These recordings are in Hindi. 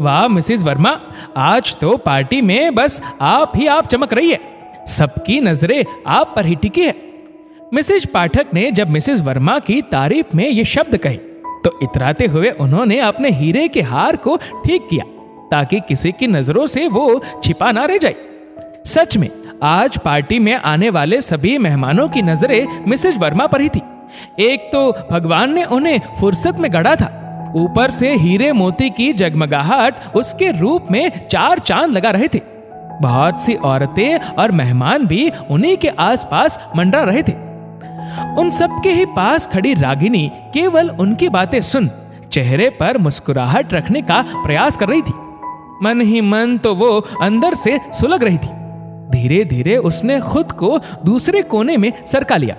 वाह मिसेस वर्मा, आज तो पार्टी में बस आप ही आप चमक रही है। सबकी नजरें आप पर ही टिकी है। मिसेस पाठक ने जब मिसेस वर्मा की तारीफ में ये शब्द कहे तो इतराते हुए उन्होंने अपने हीरे के हार को ठीक किया ताकि किसी की नजरों से वो छिपा ना रह जाए। सच में आज पार्टी में आने वाले सभी मेहमानों की नजरें मिसेस वर्मा पर ही थी। एक तो भगवान ने उन्हें फुर्सत में गढ़ा था, ऊपर से हीरे मोती की जगमगाहट उसके रूप में चार चांद लगा रहे थे। बहुत सी औरतें और मेहमान भी उन्हीं के आसपास मंडरा रहे थे। उन सबके ही पास खड़ी रागिनी केवल उनकी बातें सुन चेहरे पर मुस्कुराहट रखने का प्रयास कर रही थी। मन ही मन तो वो अंदर से सुलग रही थी। धीरे धीरे उसने खुद को दूसरे कोने में सरका लिया,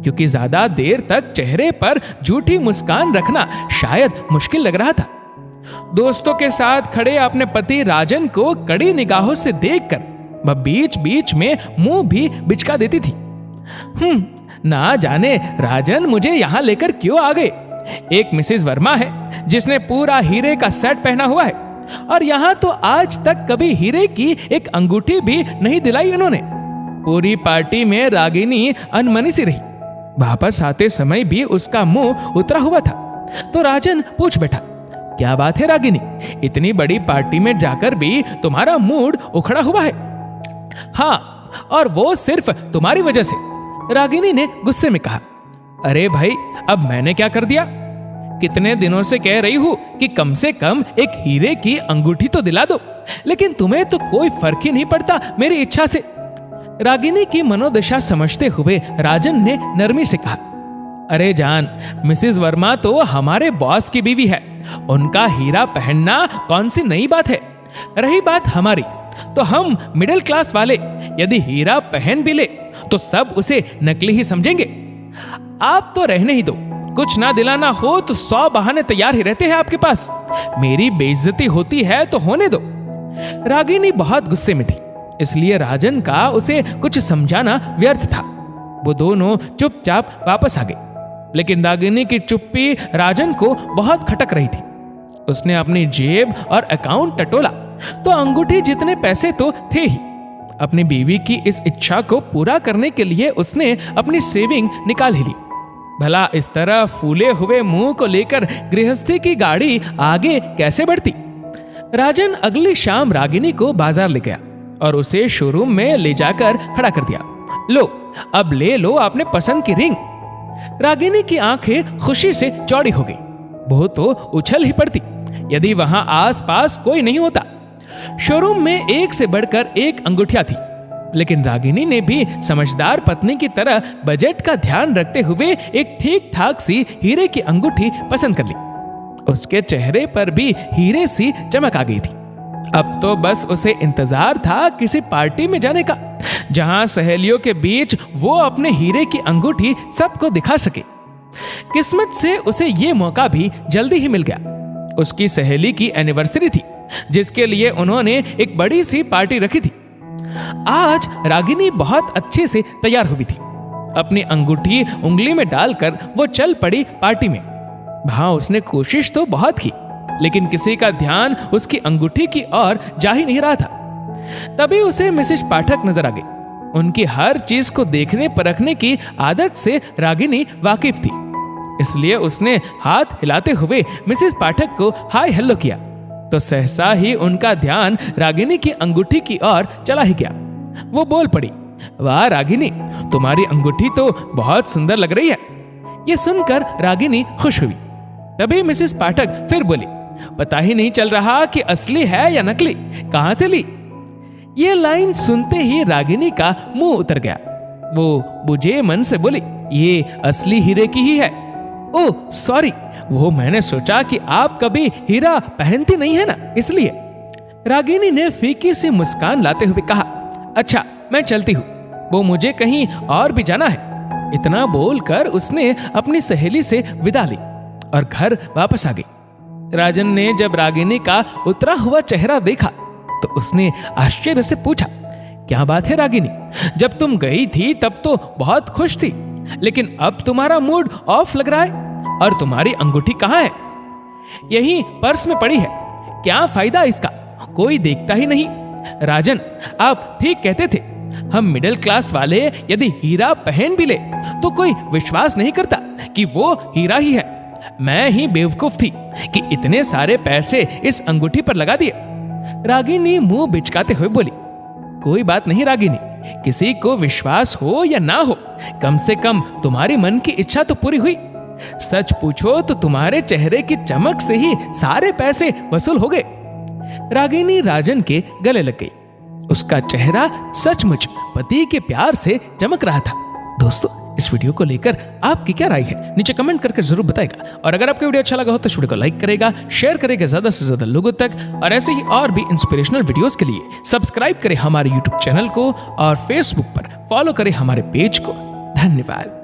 क्योंकि ज्यादा देर तक चेहरे पर झूठी मुस्कान रखना शायद मुश्किल लग रहा था। दोस्तों के साथ खड़े अपने पति राजन को कड़ी निगाहों से देखकर वह बीच बीच में मुंह भी बिचका देती थी। ना जाने राजन मुझे यहां लेकर क्यों आ गए। एक मिसेस वर्मा है जिसने पूरा हीरे का सेट पहना हुआ है, और यहां तो आज तक कभी हीरे की एक अंगूठी भी नहीं दिलाई उन्होंने। पूरी पार्टी में रागिनी अनमनी सी रही। वापस आते समय भी उसका मुंह उतरा हुआ था। तो राजन पूछ बैठा, क्या बात है रागिनी, इतनी बड़ी पार्टी में जाकर भी तुम्हारा मूड उखड़ा हुआ है? हाँ, और वो सिर्फ तुम्हारी वजह से, रागिनी ने गुस्से में कहा। अरे भाई, अब मैंने क्या कर दिया? कितने दिनों से कह रही हूं कि कम से कम एक हीरे की अंगूठी तो दिला दो, लेकिन तुम्हें तो कोई फर्क ही नहीं पड़ता मेरी इच्छा से। रागिनी की मनोदशा समझते हुए राजन ने नरमी से कहा, अरे जान, मिसेस वर्मा तो हमारे बॉस की बीवी है, उनका हीरा पहनना कौन सी नई बात है। रही बात हमारी, तो हम मिडिल क्लास वाले यदि हीरा पहन भी ले तो सब उसे नकली ही समझेंगे। आप तो रहने ही दो, कुछ ना दिलाना हो तो 100 बहाने तैयार ही रहते हैं आपके पास। मेरी बेइज्जती होती है तो होने दो। रागिनी बहुत गुस्से में थी, इसलिए राजन का उसे कुछ समझाना व्यर्थ था। वो दोनों चुपचाप वापस आ गए, लेकिन रागिनी की चुप्पी राजन को बहुत खटक रही थी। उसने अपनी जेब और अकाउंट टटोला तो अंगूठी जितने पैसे तो थे ही। अपनी बीवी की इस इच्छा को पूरा करने के लिए उसने अपनी सेविंग निकाल ही ली। भला इस तरह फूले हुए मुंह को लेकर गृहस्थी की गाड़ी आगे कैसे बढ़ती? राजन अगली शाम रागिनी को बाजार ले गया और उसे शोरूम में ले जाकर खड़ा कर दिया। लो, अब ले लो अपने पसंद की रिंग। रागिनी की आंखें खुशी से चौड़ी हो गई। वो तो उछल ही पड़ती यदि वहां आसपास कोई नहीं होता। शोरूम में एक से बढ़कर एक अंगूठियां थी, लेकिन रागिनी ने भी समझदार पत्नी की तरह बजट का ध्यान रखते हुए एक ठीक ठाक सी हीरे की अंगूठी पसंद कर ली। उसके चेहरे पर भी हीरे सी चमक आ गई थी। अब तो बस उसे इंतजार था किसी पार्टी में जाने का, जहां सहेलियों के बीच वो अपने हीरे की अंगूठी सबको दिखा सके। किस्मत से उसे ये मौका भी जल्दी ही मिल गया। उसकी सहेली की एनिवर्सरी थी, जिसके लिए उन्होंने एक बड़ी सी पार्टी रखी थी। आज रागिनी बहुत अच्छे से तैयार हुई थी। अपनी अंगूठी उंगली में डालकर वो चल पड़ी पार्टी में। वहां उसने कोशिश तो बहुत की, लेकिन किसी का ध्यान उसकी अंगूठी की ओर जा ही नहीं रहा था। तभी उसे मिसेस पाठक नजर आ गई। उनकी हर चीज को देखने परखने की आदत से रागिनी वाकिफ थी, इसलिए उसने हाथ हिलाते हुए मिसेस पाठक को हाय हेलो किया, तो सहसा ही उनका ध्यान रागिनी की अंगूठी की ओर चला ही गया। वो बोल पड़ी, वाह रागिनी, तुम्हारी अंगूठी तो बहुत सुंदर लग रही है। ये सुनकर रागिनी खुश हुई। तभी मिसेस पाठक फिर बोली, पता ही नहीं चल रहा कि असली है या नकली, कहां से ली? ये लाइन सुनते ही रागिनी का मुंह उतर गया। वो बुझे मन से बोली, ये असली हीरे की ही है। ओह सॉरी, वो मैंने सोचा कि आप कभी हीरा पहनती नहीं है ना, इसलिए। रागिनी ने फीकी सी मुस्कान लाते हुए कहा, अच्छा मैं चलती हूँ, वो मुझे कहीं और भी जाना है। इतना बोलकर उसने अपनी सहेली से विदा ली और घर वापस आ गई। राजन ने जब रागिनी का उतरा हुआ चेहरा देखा तो उसने आश्चर्य से पूछा, क्या बात है रागिनी, जब तुम गई थी तब तो बहुत खुश थी, लेकिन अब तुम्हारा मूड ऑफ लग रहा है, और तुम्हारी अंगूठी कहाँ है? यहीं पर्स में पड़ी है, क्या फायदा इसका, कोई देखता ही नहीं। राजन, आप ठीक कहते थे, हम मिडिल क्लास वाले यदि हीरा पहन भी ले तो कोई विश्वास नहीं करता कि वो हीरा ही है। मैं ही बेवकूफ थी कि इतने सारे पैसे इस अंगूठी पर लगा दिए। रागिनी मुंह बिचकाते हुए बोली, कोई बात नहीं रागिनी, किसी को विश्वास हो या ना हो, कम से कम तुम्हारी मन की इच्छा तो पूरी हुई। सच पूछो तो तुम्हारे चेहरे की चमक से ही सारे पैसे वसूल हो गए। रागिनी राजन के गले लग गई। उसका चेहरा सचमुच पति के प्यार से चमक रहा था। दोस्तों, इस वीडियो को लेकर आपकी क्या राय है, नीचे कमेंट करके जरूर बताएगा। और अगर आपको वीडियो अच्छा लगा हो तो इस वीडियो को लाइक करेगा, शेयर करेगा ज्यादा से ज्यादा लोगों तक। और ऐसे ही और भी इंस्पिरेशनल वीडियोस के लिए सब्सक्राइब करें हमारे यूट्यूब चैनल को और फेसबुक पर फॉलो करें हमारे पेज को। धन्यवाद।